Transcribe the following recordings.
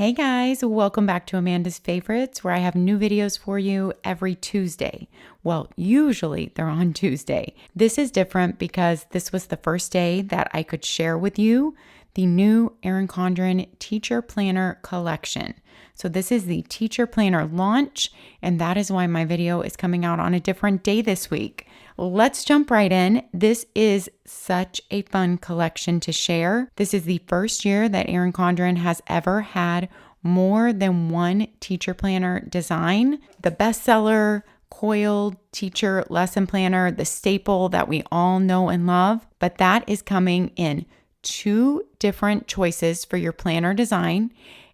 Hey guys, welcome back to Amanda's Favorites, where I have new videos for you every Tuesday. Well, usually they're on Tuesday. This is different because this was the first day that I could share with you the new Erin Condren Teacher Planner Collection. So this is the Teacher Planner launch, and that is why my video is coming out on a different day this week. Let's jump right in. This is such a fun collection to share. This is the first year that Erin Condren has ever had more than one teacher planner design. The bestseller, Coil teacher lesson planner, the staple that we all know and love, but that is coming in 2 different choices for your planner design.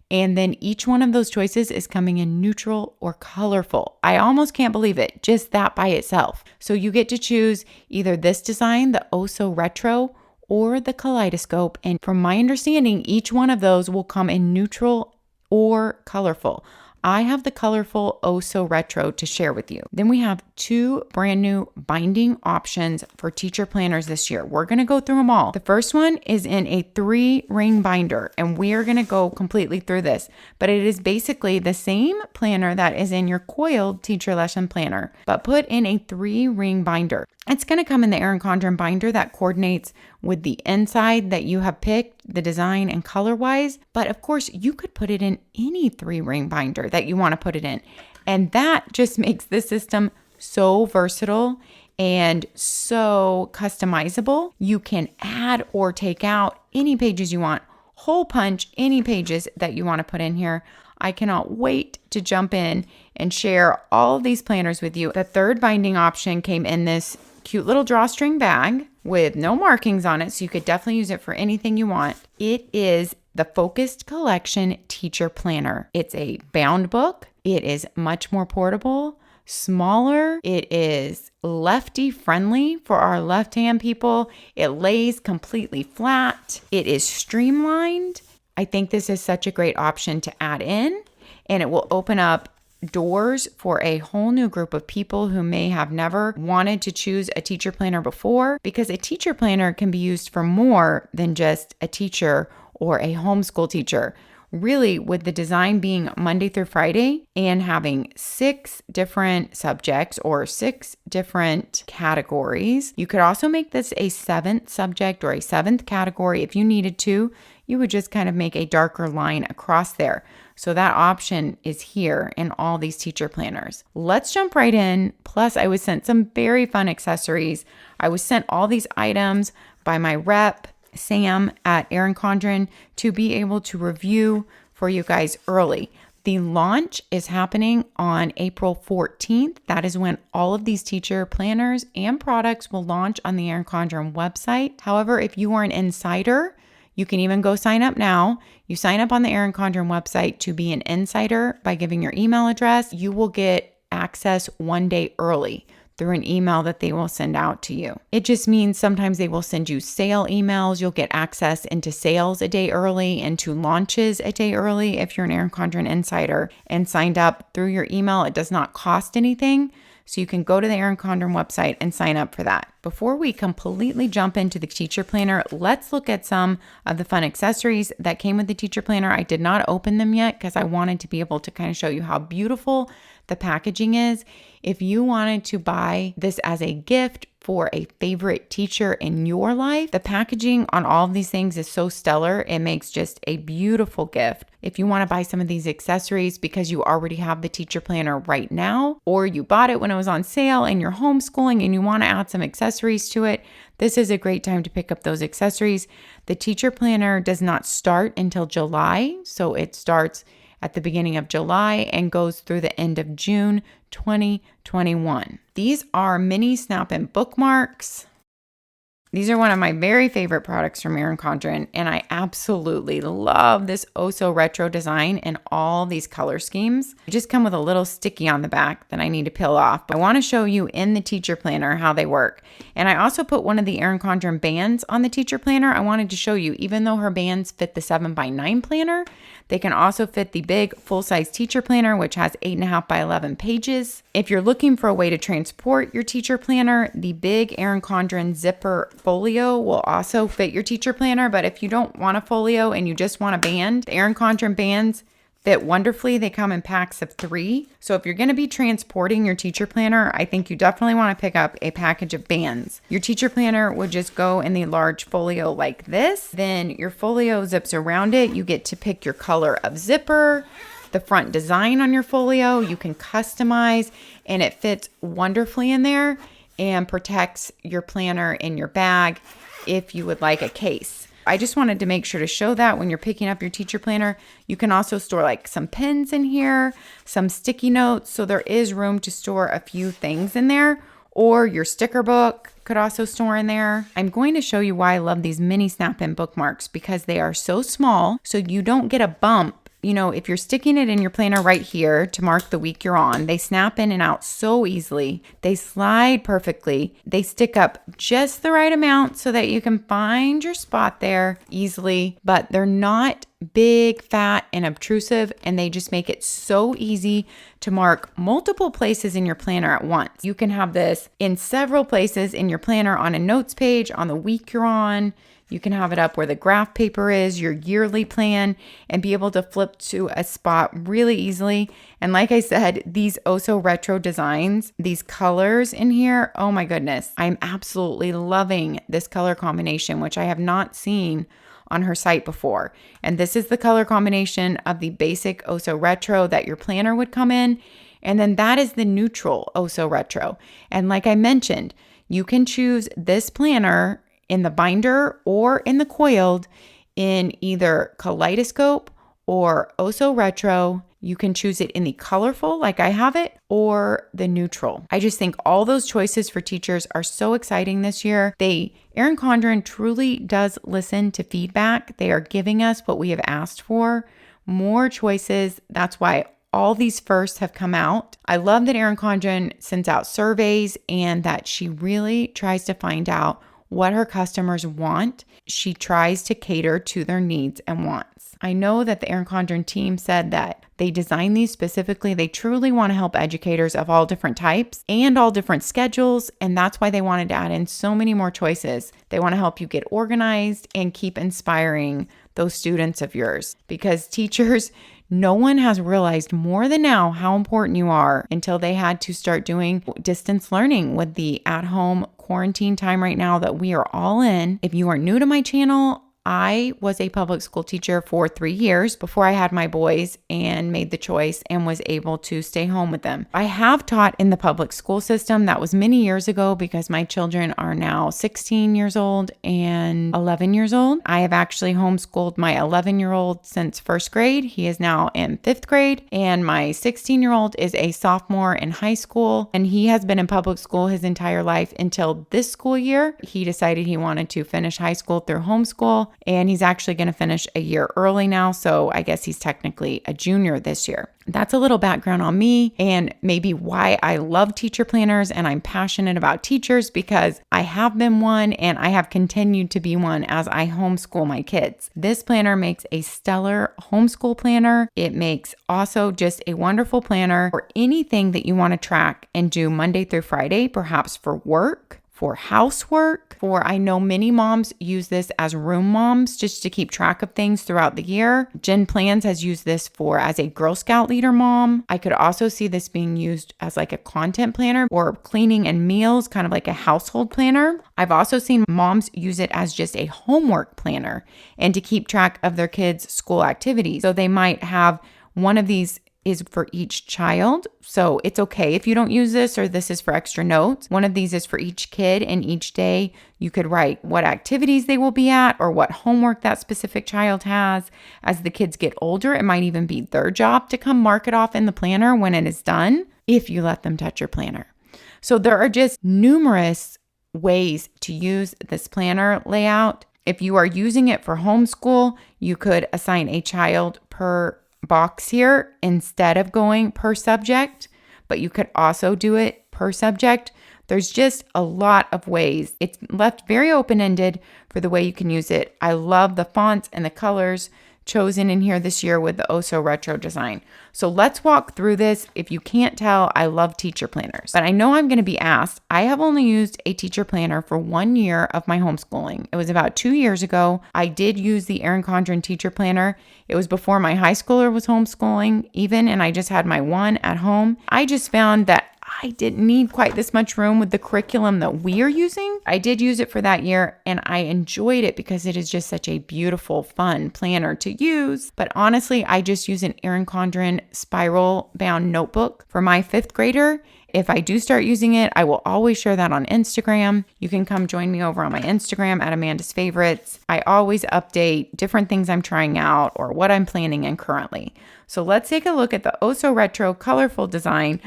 And then each one of those choices is coming in neutral or colorful. I almost can't believe it, just that by itself. So you get to choose either this design, the Oh So Retro, or the Kaleidoscope. And from my understanding, each one of those will come in neutral or colorful. I have the colorful Oh So Retro to share with you. Then we have 2 brand new binding options for teacher planners this year. We're going to go through them all. The first one is in a 3-ring binder, and we are going to go completely through this, but it is basically the same planner that is in your Coil teacher lesson planner, but put in a 3-ring binder. It's going to come in the Erin Condren binder that coordinates with the inside that you have picked, the design and color wise. But of course, you could put it in any 3-ring binder that you want to put it in. And that just makes the system so versatile and so customizable. You can add or take out any pages you want, hole punch any pages that you want to put in here. I cannot wait to jump in and share all of these planners with you. The third binding option came in this cute little drawstring bag with no markings on it, so you could definitely use it for anything you want. It is the Focused Collection Teacher Planner. It's a bound book. It is much more portable, smaller. It is lefty friendly for our left-hand people. It lays completely flat. It is streamlined. I think this is such a great option to add in, and it will open up doors for a whole new group of people who may have never wanted to choose a teacher planner before, because a teacher planner can be used for more than just a teacher or a homeschool teacher. Really, with the design being Monday through Friday and having 6 different subjects or 6 different categories, you could also make this a 7th subject or a 7th category if you needed to. You would just kind of make a darker line across there. So that option is here in all these teacher planners. Let's jump right in. Plus, I was sent some very fun accessories. I was sent all these items by my rep, Sam at Erin Condren, to be able to review for you guys early. The launch is happening on April 14th. That is when all of these teacher planners and products will launch on the Erin Condren website. However, if you are an insider, you can even go sign up now. You sign up on the Erin Condren website to be an insider by giving your email address. You will get access 1 day early through an email that they will send out to you. It just means sometimes they will send you sale emails. You'll get access into sales a day early and to launches a day early if you're an Erin Condren insider and signed up through your email. It does not cost anything. So you can go to the Erin Condren website and sign up for that. Before we completely jump into the teacher planner, let's look at some of the fun accessories that came with the teacher planner. I did not open them yet because I wanted to be able to kind of show you how beautiful the packaging is. If you wanted to buy this as a gift for a favorite teacher in your life, the packaging on all of these things is so stellar. It makes just a beautiful gift. If you want to buy some of these accessories because you already have the teacher planner right now, or you bought it when it was on sale and you're homeschooling and you want to add some accessories to it, this is a great time to pick up those accessories. The teacher planner does not start until July, so it starts at the beginning of July and goes through the end of June 2021. These are mini snap-in bookmarks. These are one of my very favorite products from Erin Condren, and I absolutely love this Oh So Retro design and all these color schemes. They just come with a little sticky on the back that I need to peel off. But I want to show you in the teacher planner how they work. And I also put one of the Erin Condren bands on the teacher planner. I wanted to show you, even though her bands fit the 7x9 planner, they can also fit the big full-size teacher planner, which has 8.5 by 11 pages. If you're looking for a way to transport your teacher planner, the big Erin Condren zipper folio will also fit your teacher planner. But if you don't want a folio and you just want a band, the Erin Condren bands fit wonderfully. They come in packs of 3. So if you're going to be transporting your teacher planner, I think you definitely want to pick up a package of bands. Your teacher planner would just go in the large folio like this. Then your folio zips around it. You get to pick your color of zipper, the front design on your folio. You can customize, and it fits wonderfully in there and protects your planner in your bag if you would like a case. I just wanted to make sure to show that when you're picking up your teacher planner. You can also store like some pens in here, some sticky notes. So there is room to store a few things in there, or your sticker book could also store in there. I'm going to show you why I love these mini snap-in bookmarks, because they are so small so you don't get a bump. You know, if you're sticking it in your planner right here to mark the week you're on, they snap in and out so easily. They slide perfectly. They stick up just the right amount so that you can find your spot there easily, but they're not big, fat, and obtrusive, and they just make it so easy to mark multiple places in your planner at once. You can have this in several places in your planner, on a notes page, on the week you're on. You can have it up where the graph paper is, your yearly plan, and be able to flip to a spot really easily. And like I said, these so retro designs, these colors in here, oh my goodness, I'm absolutely loving this color combination, which I have not seen on her site before. And this is the color combination of the basic so retro that your planner would come in. And then that is the neutral so retro. And like I mentioned, you can choose this planner in the binder or in the coiled in either kaleidoscope or so retro. You can choose it in the colorful like I have it, or the neutral. I just think all those choices for teachers are so exciting this year. Erin Condren truly does listen to feedback. They are giving us what we have asked for, more choices. That's why all these firsts have come out. I love that Erin Condren sends out surveys and that she really tries to find out what her customers want. She tries to cater to their needs and wants. I know that the Erin Condren team said that they designed these specifically. They truly want to help educators of all different types and all different schedules, and that's why they wanted to add in so many more choices. They want to help you get organized and keep inspiring those students of yours, because teachers, no one has realized more than now how important you are until they had to start doing distance learning with the at-home quarantine time right now that we are all in. If you are new to my channel, I was a public school teacher for 3 years before I had my boys and made the choice and was able to stay home with them. I have taught in the public school system. That was many years ago because my children are now 16 years old and 11 years old. I have actually homeschooled my 11-year-old since first grade. He is now in 5th grade, and my 16-year-old is a sophomore in high school, and he has been in public school his entire life until this school year. He decided he wanted to finish high school through homeschool, and he's actually going to finish a year early now. So I guess he's technically a junior this year. That's a little background on me and maybe why I love teacher planners and I'm passionate about teachers, because I have been one and I have continued to be one as I homeschool my kids. This planner makes a stellar homeschool planner. It makes also just a wonderful planner for anything that you want to track and do Monday through Friday, perhaps for work, for housework, I know many moms use this as room moms just to keep track of things throughout the year. Jen Plans has used this as a Girl Scout leader mom. I could also see this being used as like a content planner or cleaning and meals, kind of like a household planner. I've also seen moms use it as just a homework planner and to keep track of their kids' school activities. So they might have one of these is for each child. So it's okay if you don't use this, or this is for extra notes. One of these is for each kid, and each day you could write what activities they will be at or what homework that specific child has. As the kids get older, it might even be their job to come mark it off in the planner when it is done, if you let them touch your planner. So there are just numerous ways to use this planner layout. If you are using it for homeschool, you could assign a child per box here instead of going per subject, but you could also do it per subject. There's just a lot of ways. It's left very open-ended for the way you can use it. I love the fonts and the colors chosen in here this year with the Oh So Retro design. So let's walk through this. If you can't tell, I love teacher planners, but I know I'm going to be asked. I have only used a teacher planner for 1 year of my homeschooling. It was about 2 years ago. I did use the Erin Condren teacher planner. It was before my high schooler was homeschooling even, and I just had my one at home. I just found that I didn't need quite this much room with the curriculum that we are using. I did use it for that year and I enjoyed it because it is just such a beautiful, fun planner to use. But honestly, I just use an Erin Condren spiral bound notebook for my 5th grader. If I do start using it, I will always share that on Instagram. You can come join me over on my Instagram at Amandasfavorites. I always update different things I'm trying out or what I'm planning in currently. So let's take a look at the Oh So Retro colorful design.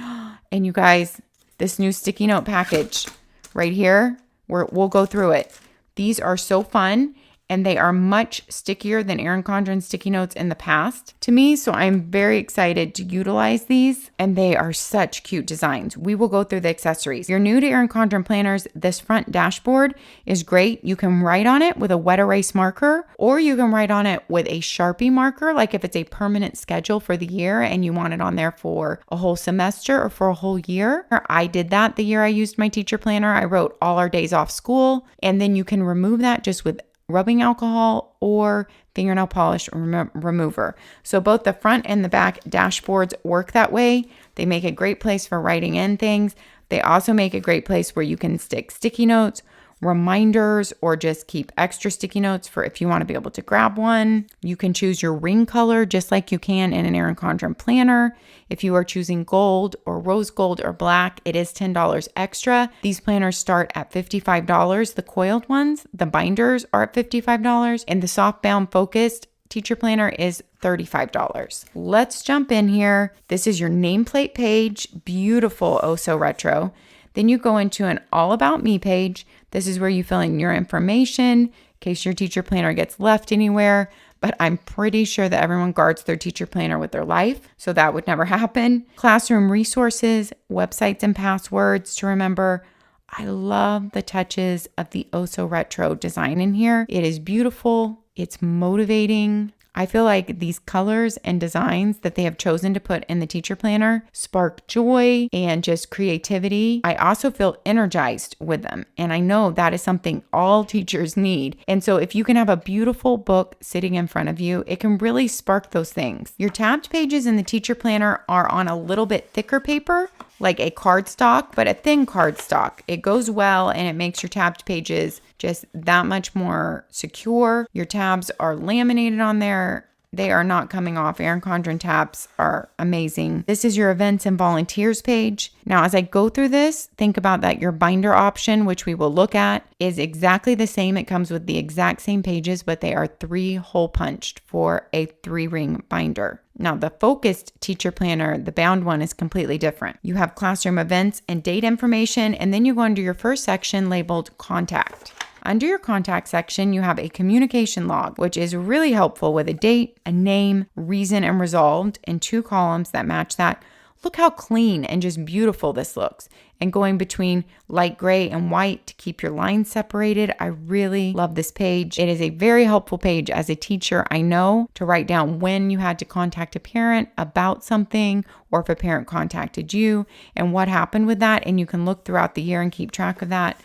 And you guys, this new sticky note package right here, we'll go through it. These are so fun and they are much stickier than Erin Condren sticky notes in the past to me. So I'm very excited to utilize these and they are such cute designs. We will go through the accessories. If you're new to Erin Condren planners, this front dashboard is great. You can write on it with a wet erase marker or you can write on it with a Sharpie marker, like if it's a permanent schedule for the year and you want it on there for a whole semester or for a whole year. I did that the year I used my teacher planner. I wrote all our days off school and then you can remove that just with rubbing alcohol or fingernail polish remover. So both the front and the back dashboards work that way. They make a great place for writing in things. They also make a great place where you can stick sticky notes, reminders, or just keep extra sticky notes for if you want to be able to grab one. You can choose your ring color just like you can in an Erin Condren planner. If you are choosing gold or rose gold or black, it is $10 extra. These planners start at $55. The coiled ones, the binders are at $55, and the soft bound focused teacher planner is $35. Let's jump in here. This is your nameplate page. Beautiful, oh so retro. Then you go into an all about me page. This is where you fill in your information in case your teacher planner gets left anywhere. But I'm pretty sure that everyone guards their teacher planner with their life, so that would never happen. Classroom resources, websites and passwords to remember. I love the touches of the Oh So Retro design in here. It is beautiful. It's motivating. I feel like these colors and designs that they have chosen to put in the teacher planner spark joy and just creativity. I also feel energized with them. And I know that is something all teachers need. And so if you can have a beautiful book sitting in front of you, it can really spark those things. Your tabbed pages in the teacher planner are on a little bit thicker paper, like a cardstock, but a thin cardstock. It goes well and it makes your tabbed pages just that much more secure. Your tabs are laminated on there. They are not coming off. Erin Condren tabs are amazing. This is your events and volunteers page. Now, as I go through this, think about that your binder option, which we will look at, is exactly the same. It comes with the exact same pages, but they are 3 hole punched for a 3-ring binder. Now, the focused teacher planner, the bound one, is completely different. You have classroom events and date information, and then you go under your first section labeled contact. Under your contact section, you have a communication log, which is really helpful with a date, a name, reason, and resolved in 2 columns that match that. Look how clean and just beautiful this looks. And going between light gray and white to keep your lines separated. I really love this page. It is a very helpful page as a teacher. I know to write down when you had to contact a parent about something or if a parent contacted you and what happened with that. And you can look throughout the year and keep track of that.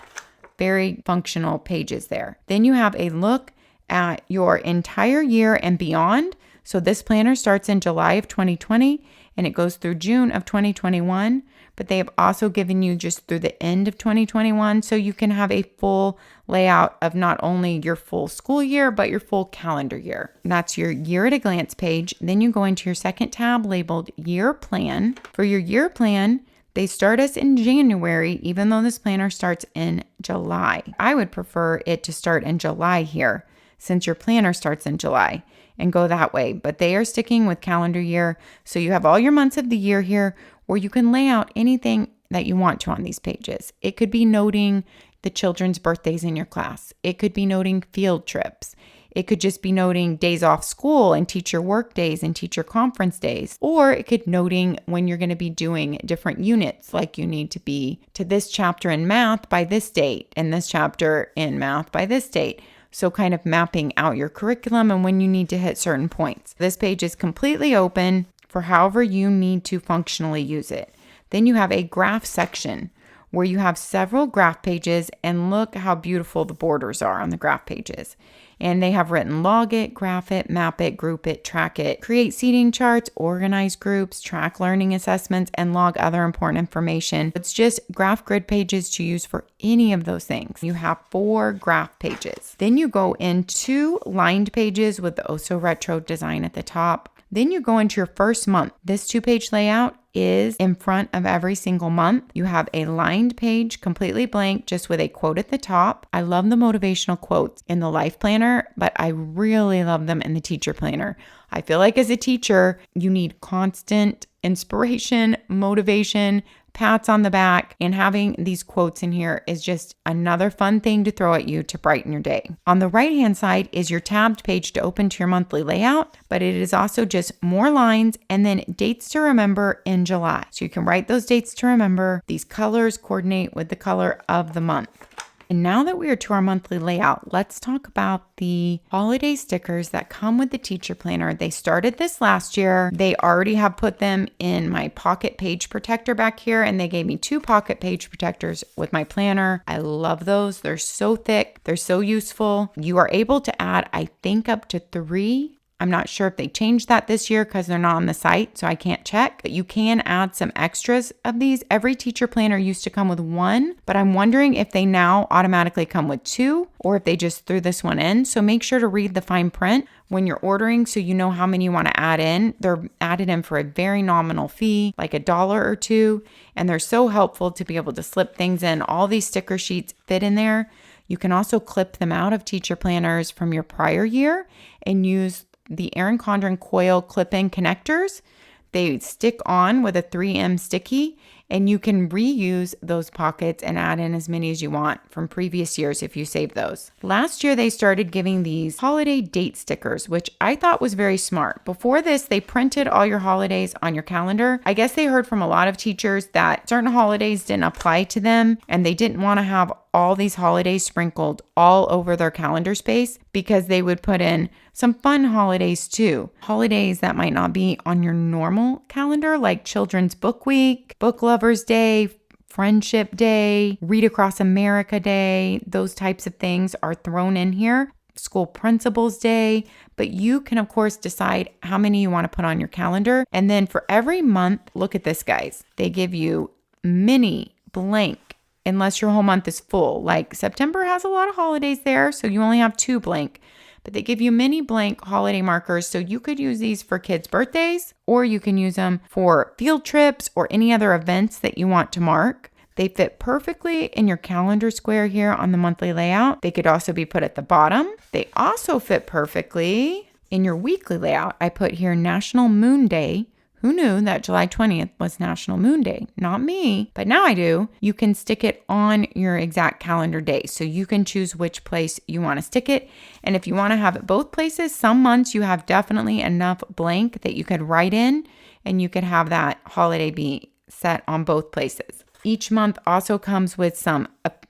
Very functional pages there. Then you have a look at your entire year and beyond. So this planner starts in July of 2020 and it goes through June of 2021, but they have also given you just through the end of 2021. So you can have a full layout of not only your full school year, but your full calendar year. And that's your year at a glance page. Then you go into your second tab labeled year plan. For your year plan, they start us in January, even though this planner starts in July. I would prefer it to start in July here, since your planner starts in July, and go that way. But they are sticking with calendar year. So you have all your months of the year here, where you can lay out anything that you want to on these pages. It could be noting the children's birthdays in your class. It could be noting field trips. It could just be noting days off school and teacher work days and teacher conference days. Or it could noting when you're going to be doing different units, like you need to be to this chapter in math by this date and this chapter in math by this date. So kind of mapping out your curriculum and when you need to hit certain points. This page is completely open for however you need to functionally use it. Then you have a graph section where you have several graph pages, and look how beautiful the borders are on the graph pages. And they have written log it, graph it, map it, group it, track it, create seating charts, organize groups, track learning assessments, and log other important information. It's just graph grid pages to use for any of those things. You have 4 graph pages. Then you go into lined pages with the Oh So Retro design at the top. Then you go into your first month. This 2-page layout is in front of every single month. You have a lined page, completely blank, just with a quote at the top. I love the motivational quotes in the life planner, but I really love them in the teacher planner. I feel like as a teacher, you need constant inspiration, motivation, pats on the back, and having these quotes in here is just another fun thing to throw at you to brighten your day. On the right-hand side is your tabbed page to open to your monthly layout, but it is also just more lines and then dates to remember in July. So you can write those dates to remember. These colors coordinate with the color of the month. And now that we are to our monthly layout, let's talk about the holiday stickers that come with the teacher planner. They started this last year. They already have put them in my pocket page protector back here, and they gave me 2 pocket page protectors with my planner. I love those. They're so thick. They're so useful. You are able to add, I think, up to 3. I'm not sure if they changed that this year because they're not on the site, so I can't check, but you can add some extras of these. Every teacher planner used to come with 1, but I'm wondering if they now automatically come with 2 or if they just threw this one in. So make sure to read the fine print when you're ordering so you know how many you want to add in. They're added in for a very nominal fee, like $1 or $2, and they're so helpful to be able to slip things in. All these sticker sheets fit in there. You can also clip them out of teacher planners from your prior year and use the Erin Condren Coil clip-in connectors. They stick on with a 3M sticky, and you can reuse those pockets and add in as many as you want from previous years if you save those. Last year, they started giving these holiday date stickers, which I thought was very smart. Before this, they printed all your holidays on your calendar. I guess they heard from a lot of teachers that certain holidays didn't apply to them, and they didn't want to have all these holidays sprinkled all over their calendar space because they would put in some fun holidays too. Holidays that might not be on your normal calendar, like Children's Book Week, Book Lovers Day, Friendship Day, Read Across America Day. Those types of things are thrown in here. School Principals Day, but you can of course decide how many you want to put on your calendar. And then for every month, look at this, guys. They give you mini blank, unless your whole month is full. Like September has a lot of holidays there, so you only have 2 blank. But they give you mini blank holiday markers, so you could use these for kids' birthdays, or you can use them for field trips or any other events that you want to mark. They fit perfectly in your calendar square here on the monthly layout. They could also be put at the bottom. They also fit perfectly in your weekly layout. I put here National Moon Day. Who knew that July 20th was National Moon Day? Not me, but now I do. You can stick it on your exact calendar day. So you can choose which place you want to stick it. And if you want to have it both places, some months you have definitely enough blank that you could write in and you could have that holiday be set on both places. Each month also comes with some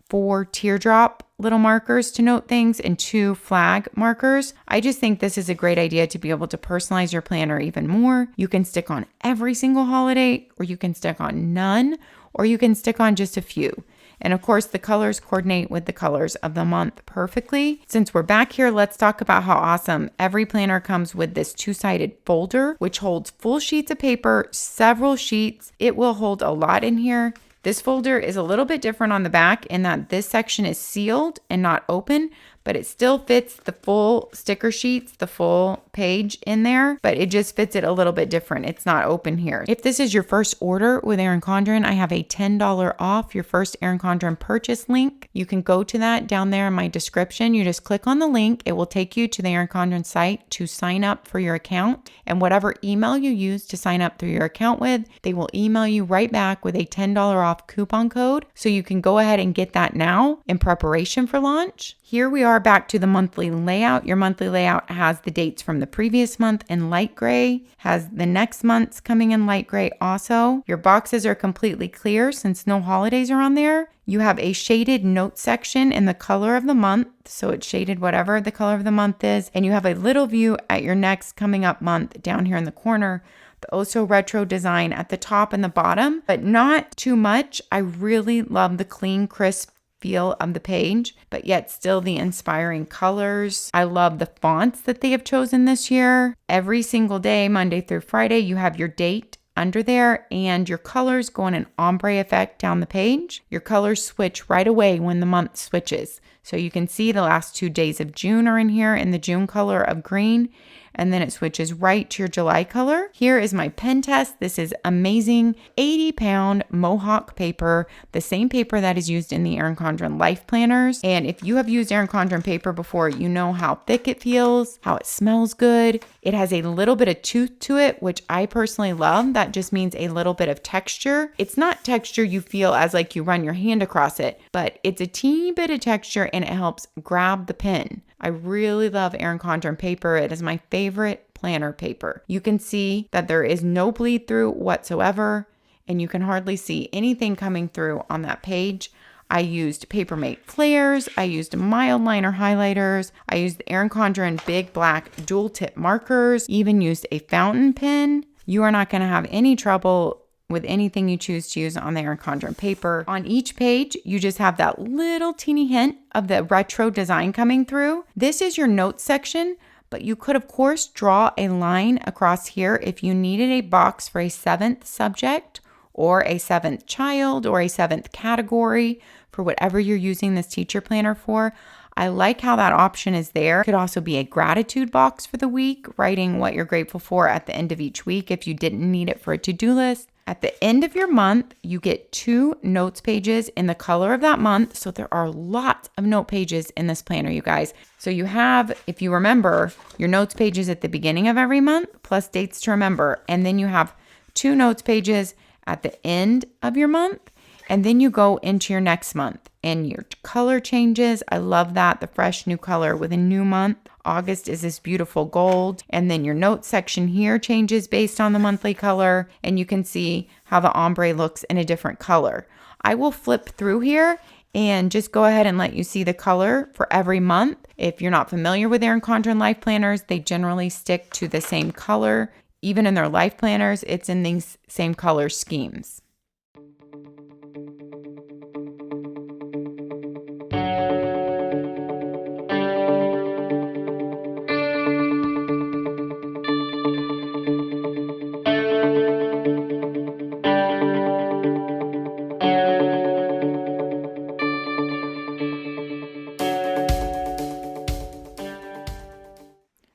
4 teardrop little markers to note things and 2 flag markers. I just think this is a great idea to be able to personalize your planner even more. You can stick on every single holiday, or you can stick on none, or you can stick on just a few. And of course, the colors coordinate with the colors of the month perfectly. Since we're back here, let's talk about how awesome every planner comes with this 2-sided folder, which holds full sheets of paper, several sheets. It will hold a lot in here. This folder is a little bit different on the back in that this section is sealed and not open, but it still fits the full sticker sheets, the full page in there, but it just fits it a little bit different. It's not open here. If this is your first order with Erin Condren, I have a $10 off your first Erin Condren purchase link. You can go to that down there in my description. You just click on the link. It will take you to the Erin Condren site to sign up for your account. And whatever email you use to sign up through your account with, they will email you right back with a $10 off coupon code. So you can go ahead and get that now in preparation for launch. Here we are are back to the monthly layout. Your monthly layout has the dates from the previous month in light gray, has the next month's coming in light gray also. Your boxes are completely clear since no holidays are on there. You have a shaded note section in the color of the month, so it's shaded whatever the color of the month is, and you have a little view at your next coming up month down here in the corner. The Oh So Retro design at the top and the bottom, but not too much. I really love the clean, crisp feel of the page, but yet still the inspiring colors. I love the fonts that they have chosen this year. Every single day, Monday through Friday, you have your date under there, and your colors go in an ombre effect down the page. Your colors switch right away when the month switches. So you can see the last 2 days of June are in here in the June color of green, and then it switches right to your July color. Here is my pen test. This is amazing 80-pound Mohawk paper, the same paper that is used in the Erin Condren Life Planners. And if you have used Erin Condren paper before, you know how thick it feels, how it smells good. It has a little bit of tooth to it, which I personally love. That just means a little bit of texture. It's not texture you feel as like you run your hand across it, but it's a teeny bit of texture and it helps grab the pen. I really love Erin Condren paper. It is my favorite planner paper. You can see that there is no bleed through whatsoever, and you can hardly see anything coming through on that page. I used Papermate flares. I used mild liner highlighters. I used the Erin Condren big black dual tip markers, even used a fountain pen. You are not going to have any trouble with anything you choose to use on the Erin Condren paper. On each page, you just have that little teeny hint of the retro design coming through. This is your notes section, but you could, of course, draw a line across here if you needed a box for a 7th subject or a 7th child or a 7th category for whatever you're using this teacher planner for. I like how that option is there. It could also be a gratitude box for the week, writing what you're grateful for at the end of each week if you didn't need it for a to-do list. At the end of your month, you get 2 notes pages in the color of that month. So there are lots of note pages in this planner, you guys. So you have, if you remember, your notes pages at the beginning of every month, plus dates to remember. And then you have 2 notes pages at the end of your month. And then you go into your next month and your color changes. I love that. The fresh new color with a new month. August is this beautiful gold. And then your notes section here changes based on the monthly color. And you can see how the ombre looks in a different color. I will flip through here and just go ahead and let you see the color for every month. If you're not familiar with Erin Condren Life Planners, they generally stick to the same color. Even in their life planners, it's in these same color schemes.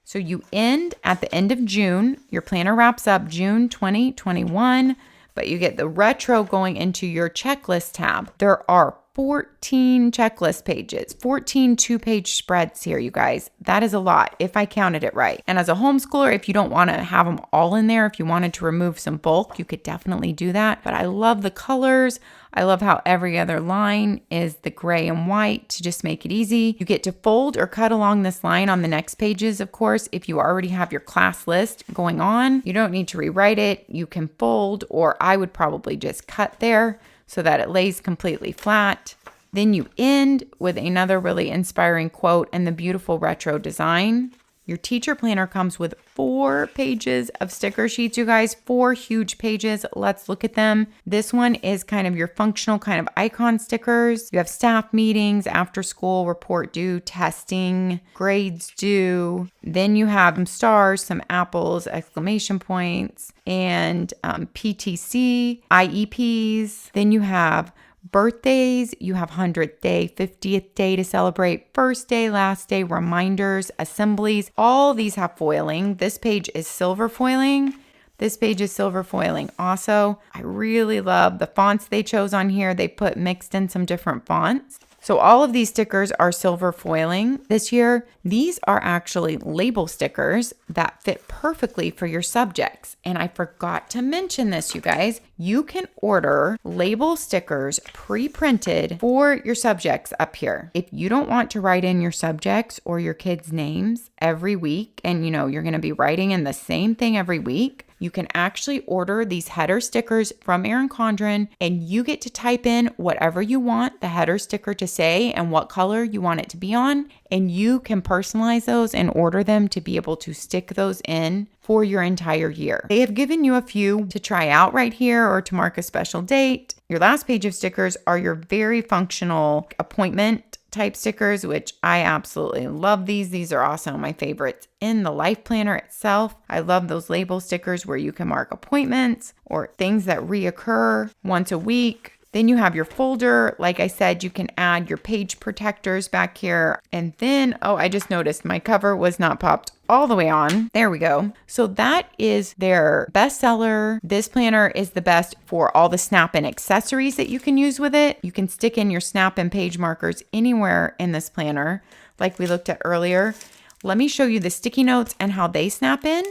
So you end at the end of June. Your planner wraps up June 2021, but you get the retro going into your checklist tab. There are 14 checklist pages, 14 2-page spreads here, you guys. That is a lot if I counted it right. And as a homeschooler, if you don't want to have them all in there, if you wanted to remove some bulk, you could definitely do that. But I love the colors. I love how every other line is the gray and white to just make it easy. You get to fold or cut along this line on the next pages, of course, if you already have your class list going on. You don't need to rewrite it. You can fold, or I would probably just cut there so that it lays completely flat. Then you end with another really inspiring quote and the beautiful retro design. Your teacher planner comes with 4 pages of sticker sheets, you guys, 4 huge pages. Let's look at them. This one is kind of your functional kind of icon stickers. You have staff meetings, after school, report due, testing, grades due. Then you have some stars, some apples, exclamation points, and PTC, IEPs. Then you have birthdays, you have 100th day, 50th day to celebrate, first day, last day, reminders, assemblies. All these have foiling. This page is silver foiling. This page is silver foiling. Also, I really love the fonts they chose on here. They mixed in some different fonts. So all of these stickers are silver foiling this year. These are actually label stickers that fit perfectly for your subjects. And I forgot to mention this, you guys. You can order label stickers pre-printed for your subjects up here. If you don't want to write in your subjects or your kids' names every week, and you're going to be writing in the same thing every week, you can actually order these header stickers from Erin Condren, and you get to type in whatever you want the header sticker to say and what color you want it to be on, and you can personalize those and order them to be able to stick those in for your entire year. They have given you a few to try out right here or to mark a special date. Your last page of stickers are your very functional appointment type stickers, which I absolutely love these. These are also my favorites in the life planner itself. I love those label stickers where you can mark appointments or things that reoccur once a week. Then you have your folder. Like I said, you can add your page protectors back here. And then, I just noticed my cover was not popped all the way on. There we go. So that is their bestseller. This planner is the best for all the snap-in accessories that you can use with it. You can stick in your snap-in page markers anywhere in this planner, like we looked at earlier. Let me show you the sticky notes and how they snap in.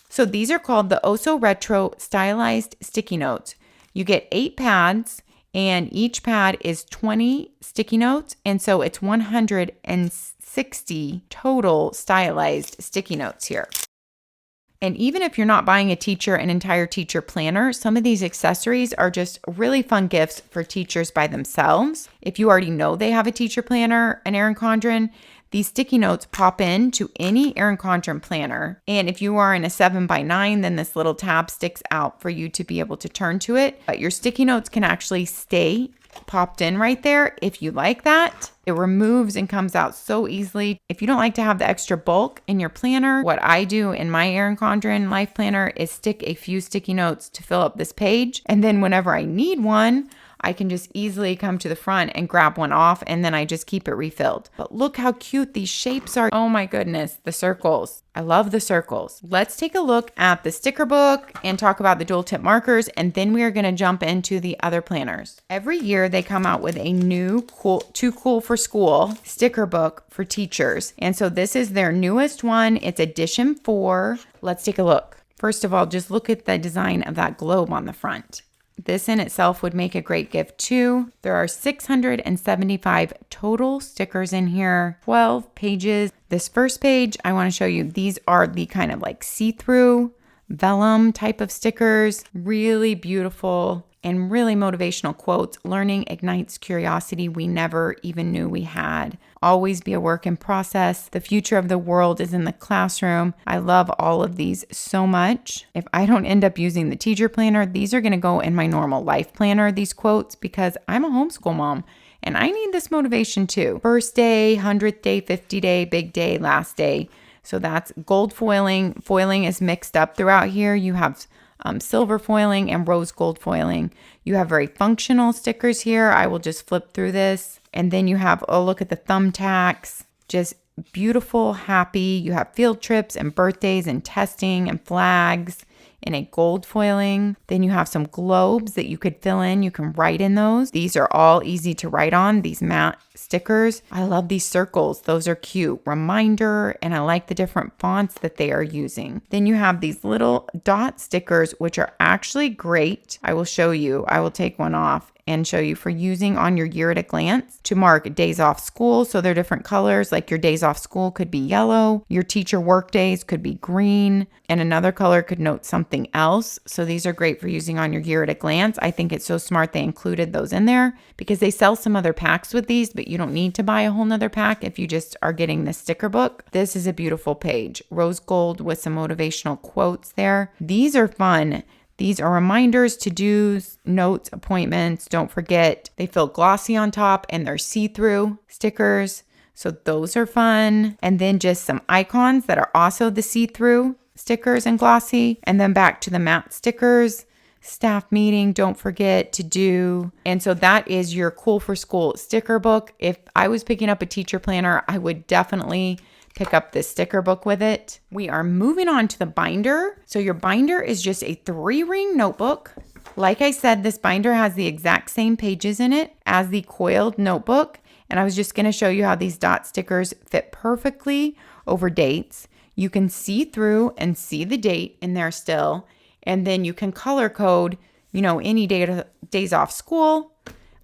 So these are called the Oso Retro Stylized Sticky Notes. You get 8 pads, and each pad is 20 sticky notes, and so it's 160 total stylized sticky notes here. And even if you're not buying an entire teacher planner, some of these accessories are just really fun gifts for teachers by themselves. If you already know they have a teacher planner, an Erin Condren, these sticky notes pop into any Erin Condren planner. And if you are in a 7x9, then this little tab sticks out for you to be able to turn to it. But your sticky notes can actually stay popped in right there if you like that. It removes and comes out so easily. If you don't like to have the extra bulk in your planner, what I do in my Erin Condren life planner is stick a few sticky notes to fill up this page. And then whenever I need one, I can just easily come to the front and grab one off, and then I just keep it refilled. But look how cute these shapes are. Oh my goodness, the circles. I love the circles. Let's take a look at the sticker book and talk about the dual tip markers, and then we are going to jump into the other planners. Every year they come out with a new Too Cool for School sticker book for teachers. And so this is their newest one. It's edition 4. Let's take a look. First of all, just look at the design of that globe on the front. This in itself would make a great gift too. There are 675 total stickers in here, 12 pages. This first page, I want to show you, these are the kind of like see-through vellum type of stickers. Really beautiful and really motivational quotes. Learning ignites curiosity we never even knew we had. Always be a work in process. The future of the world is in the classroom. I love all of these so much. If I don't end up using the teacher planner, these are going to go in my normal life planner, these quotes, because I'm a homeschool mom and I need this motivation too. First day, 100th day, 50 day, big day, last day. So that's gold foiling. Foiling is mixed up throughout here. You have silver foiling and rose gold foiling. You have very functional stickers here. I will just flip through this. And then you have, look at the thumbtacks, just beautiful, happy. You have field trips and birthdays and testing and flags in a gold foiling. Then you have some globes that you could fill in. You can write in those. These are all easy to write on, these matte stickers. I love these circles. Those are cute. Reminder, and I like the different fonts that they are using. Then you have these little dot stickers, which are actually great. I will show you. I will take one off and show you for using on your year at a glance to mark days off school. So they're different colors, like your days off school could be yellow, your teacher work days could be green, and another color could note something else. So these are great for using on your year at a glance. I think it's so smart they included those in there because they sell some other packs with these, but you don't need to buy a whole nother pack if you just are getting the sticker book. This is a beautiful page. Rose gold with some motivational quotes there. These are fun. These are reminders, to-dos, notes, appointments. Don't forget, they feel glossy on top and they're see-through stickers. So those are fun. And then just some icons that are also the see-through stickers and glossy. And then back to the matte stickers. Staff meeting, don't forget, to do. And so that is your Cool for School sticker book. If I was picking up a teacher planner, I would definitely pick up this sticker book with it. We are moving on to the binder. So your binder is just a 3-ring notebook. Like I said, this binder has the exact same pages in it as the coiled notebook. And I was just going to show you how these dot stickers fit perfectly over dates. You can see through and see the date in there still. And then you can color code, any days off school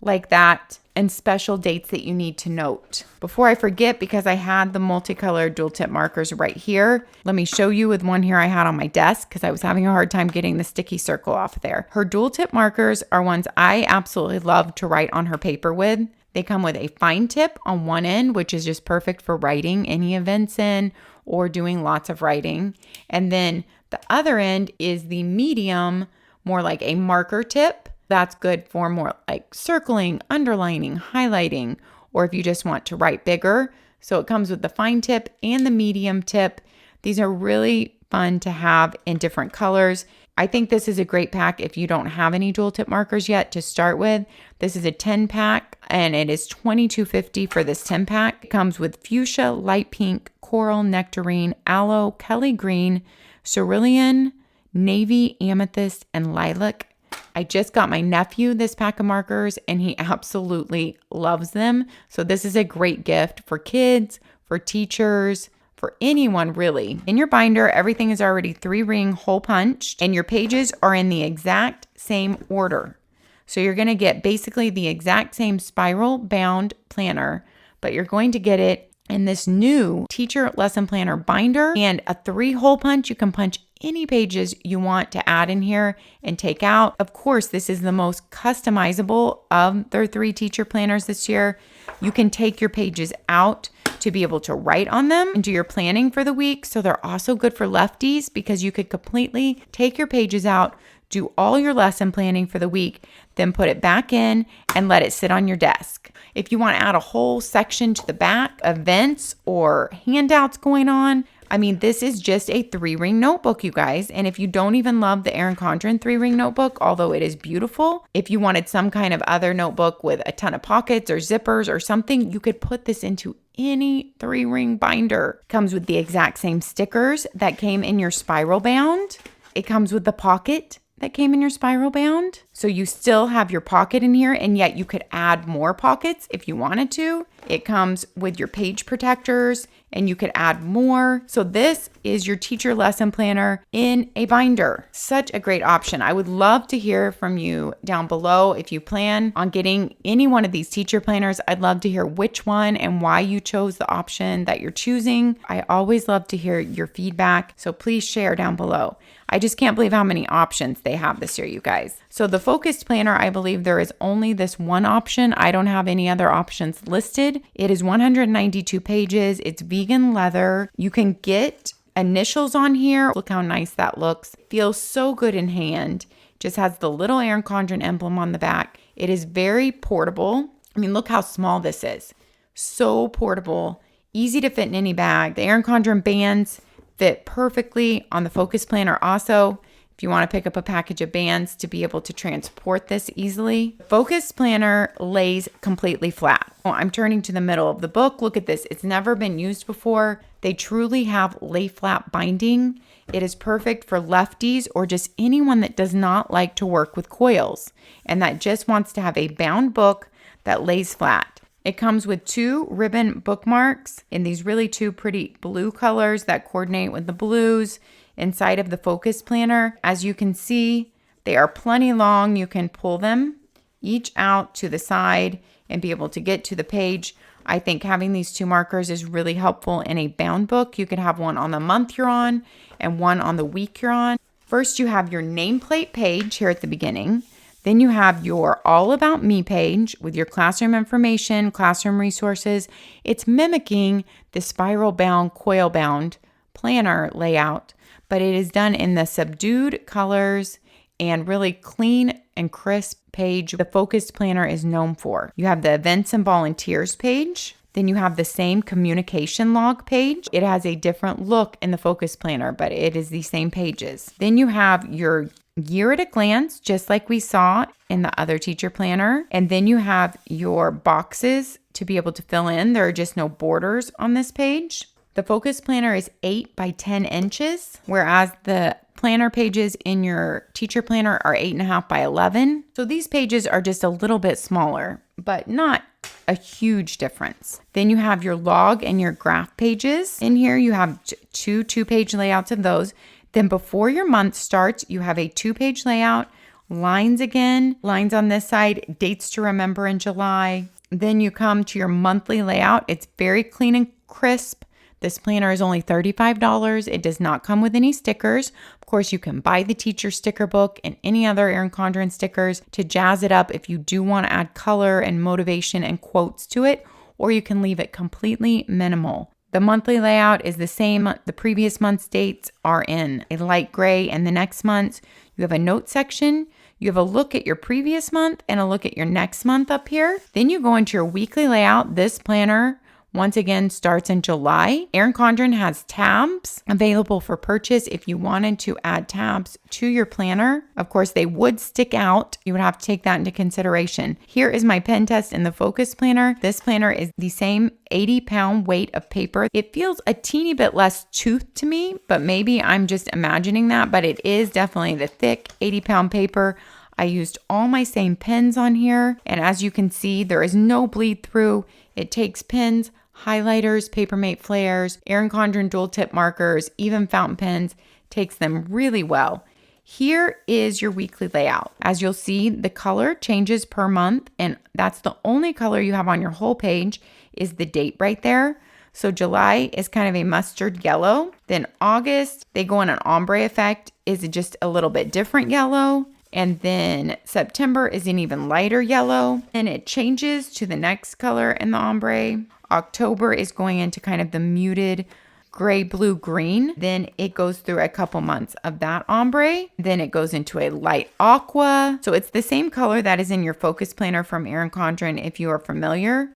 like that, and special dates that you need to note. Before I forget, because I had the multicolored dual tip markers right here, let me show you with one here I had on my desk because I was having a hard time getting the sticky circle off there. Her dual tip markers are ones I absolutely love to write on her paper with. They come with a fine tip on one end, which is just perfect for writing any events in or doing lots of writing. And then the other end is the medium, more like a marker tip. That's good for more like circling, underlining, highlighting, or if you just want to write bigger. So it comes with the fine tip and the medium tip. These are really fun to have in different colors. I think this is a great pack if you don't have any dual tip markers yet to start with. This is a 10 pack and it is $22.50 for this 10 pack. It comes with fuchsia, light pink, coral, nectarine, aloe, Kelly green, cerulean, navy, amethyst, and lilac. I just got my nephew this pack of markers and he absolutely loves them. So this is a great gift for kids, for teachers, for anyone really. In your binder, everything is already 3-ring hole punched and your pages are in the exact same order. So you're going to get basically the exact same spiral bound planner, but you're going to get it in this new teacher lesson planner binder and a 3-hole punch. You can punch any pages you want to add in here and take out. Of course, this is the most customizable of their 3 teacher planners this year. You can take your pages out to be able to write on them and do your planning for the week. So they're also good for lefties because you could completely take your pages out, do all your lesson planning for the week, then put it back in and let it sit on your desk. If you want to add a whole section to the back, events or handouts going on, this is just a 3-ring notebook, you guys. And if you don't even love the Erin Condren 3-ring notebook, although it is beautiful, if you wanted some kind of other notebook with a ton of pockets or zippers or something, you could put this into any 3-ring binder. Comes with the exact same stickers that came in your spiral bound. It comes with the pocket that came in your spiral bound. So you still have your pocket in here, and yet you could add more pockets if you wanted to. It comes with your page protectors and you could add more. So this is your teacher lesson planner in a binder. Such a great option. I would love to hear from you down below. If you plan on getting any one of these teacher planners, I'd love to hear which one and why you chose the option that you're choosing. I always love to hear your feedback. So please share down below. I just can't believe how many options they have this year, you guys. So the focused planner, I believe there is only this one option. I don't have any other options listed. It is 192 pages. It's vegan leather. You can get initials on here. Look how nice that looks. Feels so good in hand. Just has the little Erin Condren emblem on the back. It is very portable. Look how small this is. So portable. Easy to fit in any bag. The Erin Condren bands fit perfectly on the focus planner also. If you want to pick up a package of bands to be able to transport this easily. Focus planner lays completely flat. Oh, I'm turning to the middle of the book. Look at this. It's never been used before. They truly have lay flat binding. It is perfect for lefties or just anyone that does not like to work with coils and that just wants to have a bound book that lays flat. It comes with 2 ribbon bookmarks in these really 2 pretty blue colors that coordinate with the blues inside of the focus planner. As you can see, they are plenty long. You can pull them each out to the side and be able to get to the page. I think having these 2 markers is really helpful in a bound book. You could have one on the month you're on and one on the week you're on. First, you have your nameplate page here at the beginning. Then you have your All About Me page with your classroom information, classroom resources. It's mimicking the spiral bound, coil bound planner layout, but it is done in the subdued colors and really clean and crisp page the focused planner is known for. You have the events and volunteers page. Then you have the same communication log page. It has a different look in the focus planner, but it is the same pages. Then you have your year at a glance, just like we saw in the other teacher planner. And then you have your boxes to be able to fill in. There are just no borders on this page. The focus planner is 8 by 10 inches, whereas the planner pages in your teacher planner are 8.5 by 11. So these pages are just a little bit smaller, but not a huge difference. Then you have your log and your graph pages. In here, you have two 2-page layouts of those. Then before your month starts, you have a 2-page layout, lines again, lines on this side, dates to remember in July. Then you come to your monthly layout. It's very clean and crisp. This planner is only $35. It does not come with any stickers. Of course, you can buy the teacher sticker book and any other Erin Condren stickers to jazz it up if you do want to add color and motivation and quotes to it, or you can leave it completely minimal. The monthly layout is the same. The previous month's dates are in a light gray, and the next month's, you have a note section. You have a look at your previous month and a look at your next month up here. Then you go into your weekly layout. This planner, once again, starts in July. Erin Condren has tabs available for purchase if you wanted to add tabs to your planner. Of course, they would stick out. You would have to take that into consideration. Here is my pen test in the Focus Planner. This planner is the same 80-pound weight of paper. It feels a teeny bit less toothed to me, but maybe I'm just imagining that, but it is definitely the thick 80-pound paper. I used all my same pens on here, and as you can see, there is no bleed through. It takes pens, highlighters, Papermate flares, Erin Condren dual tip markers, even fountain pens, takes them really well. Here is your weekly layout. As you'll see, the color changes per month, and that's the only color you have on your whole page is the date right there. So July is kind of a mustard yellow. Then August, they go in an ombre effect, is just a little bit different yellow. And then September is an even lighter yellow, and it changes to the next color in the ombre. October is going into kind of the muted gray, blue, green. Then it goes through a couple months of that ombre. Then it goes into a light aqua. So it's the same color that is in your Focus Planner from Erin Condren if you are familiar.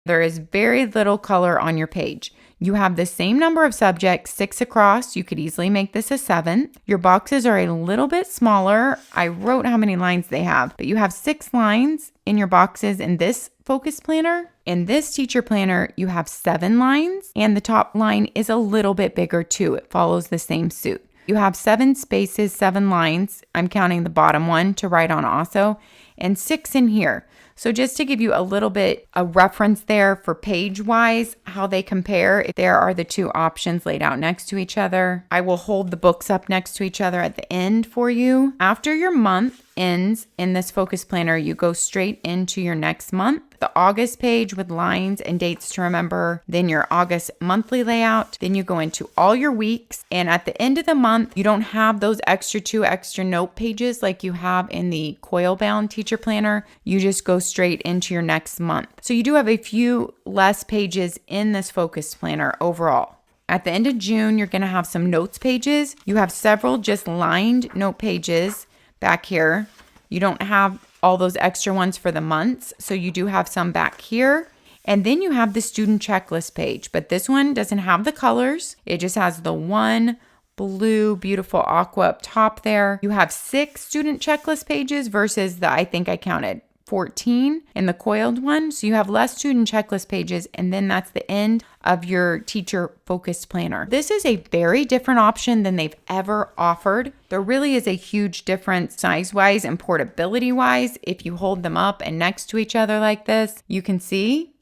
There is very little color on your page. You have the same number of subjects, 6 across. You could easily make this a 7th. Your boxes are a little bit smaller. I wrote how many lines they have, but you have 6 lines in your boxes in this Focus Planner. In this teacher planner, you have 7 lines, and the top line is a little bit bigger too. It follows the same suit. You have 7 spaces, 7 lines. I'm counting the bottom one to write on also, and 6 in here. So just to give you a little bit a reference there for page-wise, how they compare, there are the 2 options laid out next to each other. I will hold the books up next to each other at the end for you. After your month ends in this Focus Planner, you go straight into your next month. The August page with lines and dates to remember, then your August monthly layout, then you go into all your weeks, and at the end of the month, you don't have those two extra note pages like you have in the Coil bound teacher planner. You just go straight into your next month. So you do have a few less pages in this Focus Planner overall. At the end of June, you're going to have some notes pages. You have several just lined note pages back here. You don't have all those extra ones for the months, so you do have some back here. And then you have the student checklist page, but this one doesn't have the colors. It just has the one blue, beautiful aqua up top there. You have 6 student checklist pages versus I think I counted 14 in the coiled one. So you have less student checklist pages, and then that's the end of your teacher focused planner. This is a very different option than they've ever offered. There really is a huge difference size-wise and portability-wise. If you hold them up and next to each other like this, you can see.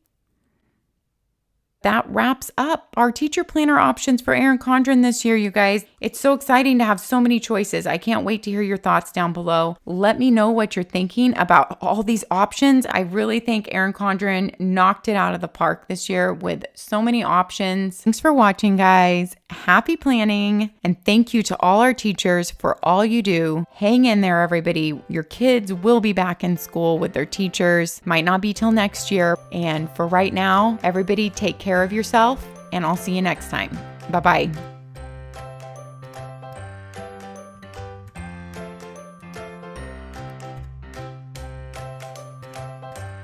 That wraps up our teacher planner options for Erin Condren this year, you guys. It's so exciting to have so many choices. I can't wait to hear your thoughts down below. Let me know what you're thinking about all these options. I really think Erin Condren knocked it out of the park this year with so many options. Thanks for watching, guys. Happy planning. And thank you to all our teachers for all you do. Hang in there, everybody. Your kids will be back in school with their teachers. Might not be till next year. And for right now, everybody take care of yourself, and I'll see you next time. Bye-bye.